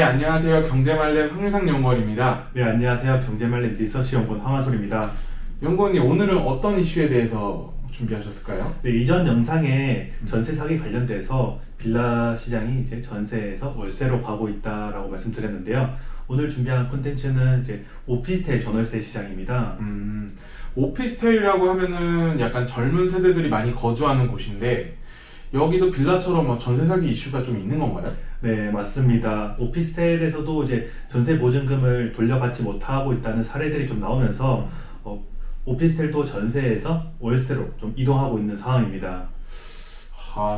네, 안녕하세요. 경제말렘 황유상 연구원입니다. 네, 안녕하세요. 경제말렘 리서치 연구원 황하솔입니다. 연구원님, 오늘은 어떤 이슈에 대해서 준비하셨을까요? 네, 이전 영상에 전세 사기 관련돼서 빌라 시장이 이제 전세에서 월세로 가고 있다라고 말씀드렸는데요. 오늘 준비한 콘텐츠는 이제 오피스텔 전월세 시장입니다. 오피스텔이라고 하면은 약간 젊은 세대들이 많이 거주하는 곳인데 여기도 빌라처럼 뭐 전세 사기 이슈가 좀 있는 건가요? 네, 맞습니다. 오피스텔에서도 이제 전세 보증금을 돌려받지 못하고 있다는 사례들이 좀 나오면서 오피스텔도 전세에서 월세로 좀 이동하고 있는 상황입니다.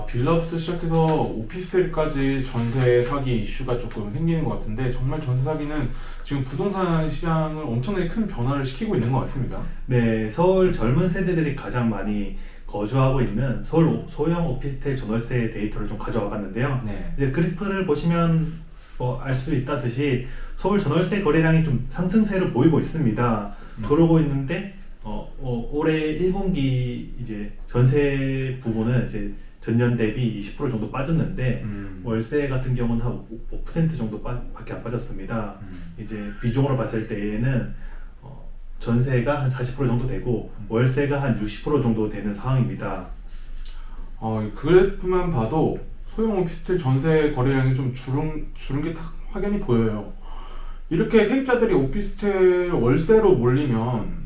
빌라부터 시작해서 오피스텔까지 전세 사기 이슈가 조금 생기는 것 같은데 정말 전세 사기는 지금 부동산 시장을 엄청나게 큰 변화를 시키고 있는 것 같습니다. 네, 서울 젊은 세대들이 가장 많이 거주하고 있는 서울 소형 오피스텔 전월세 데이터를 좀 가져와 봤는데요. 네. 이제 그래프를 보시면 알 수 있다듯이 서울 전월세 거래량이 좀 상승세를 보이고 있습니다. 그러고 있는데 올해 1분기 이제 전세 부분은 이제 전년 대비 20% 정도 빠졌는데 월세 같은 경우는 한 5% 정도밖에 안 빠졌습니다. 이제 비중으로 봤을 때에는 전세가 한 40% 정도 되고 월세가 한 60% 정도 되는 상황입니다. 이 그래프만 봐도 소형 오피스텔 전세 거래량이 좀 줄은 게 딱 확연히 보여요. 이렇게 세입자들이 오피스텔 월세로 몰리면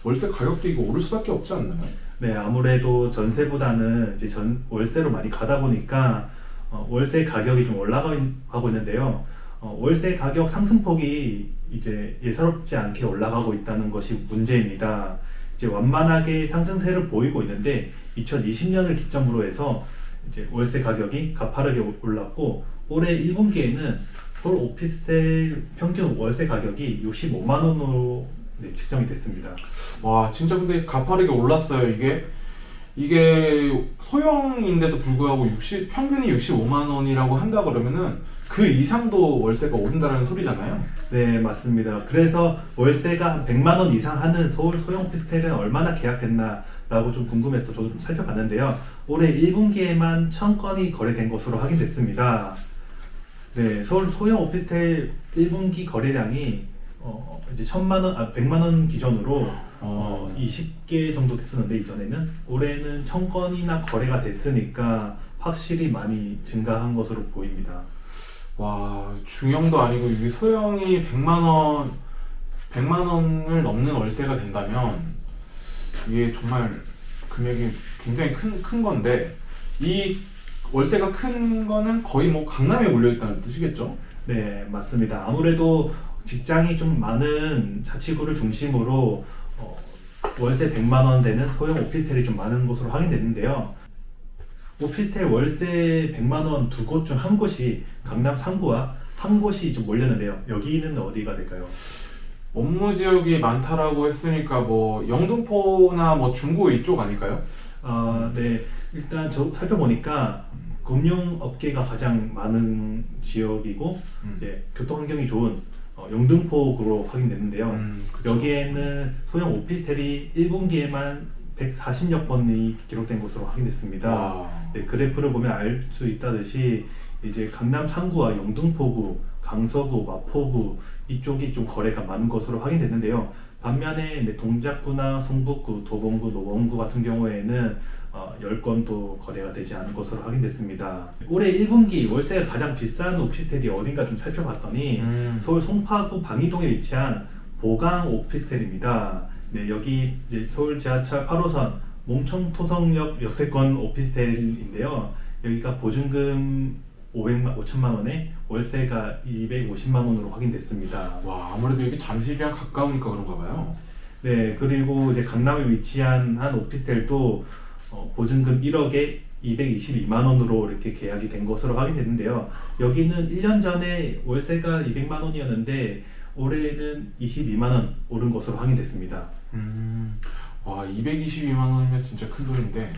월세 가격도 이거 오를 수밖에 없지 않나요? 네, 아무래도 전세보다는 이제 월세로 많이 가다 보니까 월세 가격이 좀 올라가고 있는데요. 월세 가격 상승폭이 이제 예사롭지 않게 올라가고 있다는 것이 문제입니다. 이제 완만하게 상승세를 보이고 있는데 2020년을 기점으로 해서 이제 월세 가격이 가파르게 올랐고 올해 1분기에는 서울 오피스텔 평균 월세 가격이 65만 원으로 측정이 됐습니다. 와, 진짜 근데 가파르게 올랐어요. 이게 소형인데도 불구하고 평균이 65만 원이라고 한다 그러면은 그 이상도 월세가 오른다는 소리잖아요. 네, 맞습니다. 그래서 월세가 한 100만 원 이상 하는 서울 소형 오피스텔은 얼마나 계약됐나라고 좀 궁금해서 저도 좀 살펴봤는데요. 올해 1분기에만 1000건이 거래된 것으로 확인됐습니다. 네, 서울 소형 오피스텔 1분기 거래량이 이제 100만 원 기준으로 20개 정도 됐었는데 이전에는 올해는 1000건이나 거래가 됐으니까 확실히 많이 증가한 것으로 보입니다. 와, 중형도 아니고 이게 소형이 100만 원을 넘는 월세가 된다면 이게 정말 금액이 굉장히 큰 건데 이 월세가 큰 거는 거의 뭐 강남에 몰려 있다는 뜻이겠죠? 네, 맞습니다. 아무래도 직장이 좀 많은 자치구를 중심으로 월세 100만 원 되는 소형 오피스텔이 좀 많은 것으로 확인됐는데요. 오피스텔 월세 100만 원 두 곳 중 한 곳이 강남 상구와 한 곳이 좀 몰렸는데요. 여기는 어디가 될까요? 업무 지역이 많다라고 했으니까 뭐 영등포나 뭐 중구 이쪽 아닐까요? 네. 일단 살펴보니까 금융업계가 가장 많은 지역이고 이제 교통 환경이 좋은 영등포구로 확인됐는데요. 여기에는 소형 오피스텔이 1분기에만 140여 건이 기록된 것으로 확인됐습니다. 네, 그래프를 보면 알 수 있다듯이 이제 강남 상구와 영등포구, 강서구, 마포구 이쪽이 좀 거래가 많은 것으로 확인됐는데요. 반면에 동작구나 성북구, 도봉구, 노원구 같은 경우에는 10건도 거래가 되지 않은 것으로 확인됐습니다. 올해 1분기 월세가 가장 비싼 오피스텔이 어딘가 좀 살펴봤더니 서울 송파구 방이동에 위치한 보강 오피스텔입니다. 네, 여기 이제 서울 지하철 8호선 몽청토성역 역세권 오피스텔인데요. 여기가 보증금 5천만 원에 월세가 250만 원으로 확인됐습니다. 와, 아무래도 이게 잠실이랑 가까우니까 그런가 봐요. 네, 그리고 이제 강남에 위치한 한 오피스텔도 보증금 1억에 222만 원으로 이렇게 계약이 된 것으로 확인됐는데요. 여기는 1년 전에 월세가 200만 원이었는데 올해는 22만 원 오른 것으로 확인됐습니다. 와, 222만 원이면 진짜 큰 돈인데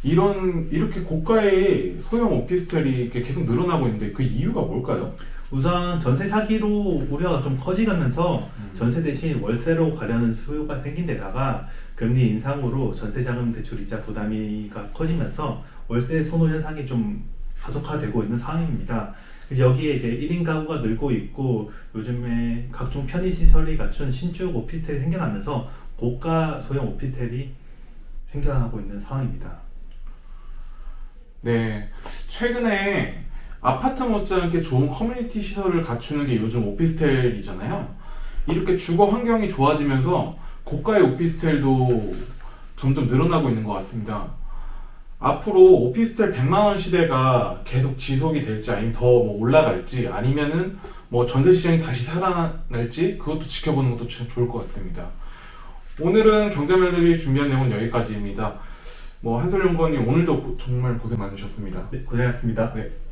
이렇게 고가의 소형 오피스텔이 이렇게 계속 늘어나고 있는데 그 이유가 뭘까요? 우선 전세 사기로 우려가 좀 커지면서 전세 대신 월세로 가려는 수요가 생긴 데다가 금리 인상으로 전세자금 대출 이자 부담이 커지면서 월세 선호 현상이 좀 가속화되고 있는 상황입니다. 여기에 이제 1인 가구가 늘고 있고 요즘에 각종 편의시설이 갖춘 신축 오피스텔이 생겨나면서 고가 소형 오피스텔이 생겨나고 있는 상황입니다. 네, 최근에 아파트 못지않게 좋은 커뮤니티 시설을 갖추는 게 요즘 오피스텔이잖아요. 이렇게 주거 환경이 좋아지면서 고가의 오피스텔도 점점 늘어나고 있는 것 같습니다. 앞으로 오피스텔 100만 원 시대가 계속 지속이 될지 아니면 더 뭐 올라갈지 아니면은 뭐 전세 시장이 다시 살아날지 그것도 지켜보는 것도 참 좋을 것 같습니다. 오늘은 경제말들이 준비한 내용은 여기까지입니다. 뭐 한솔 연구원님 오늘도 정말 고생 많으셨습니다. 네, 고생하셨습니다. 네.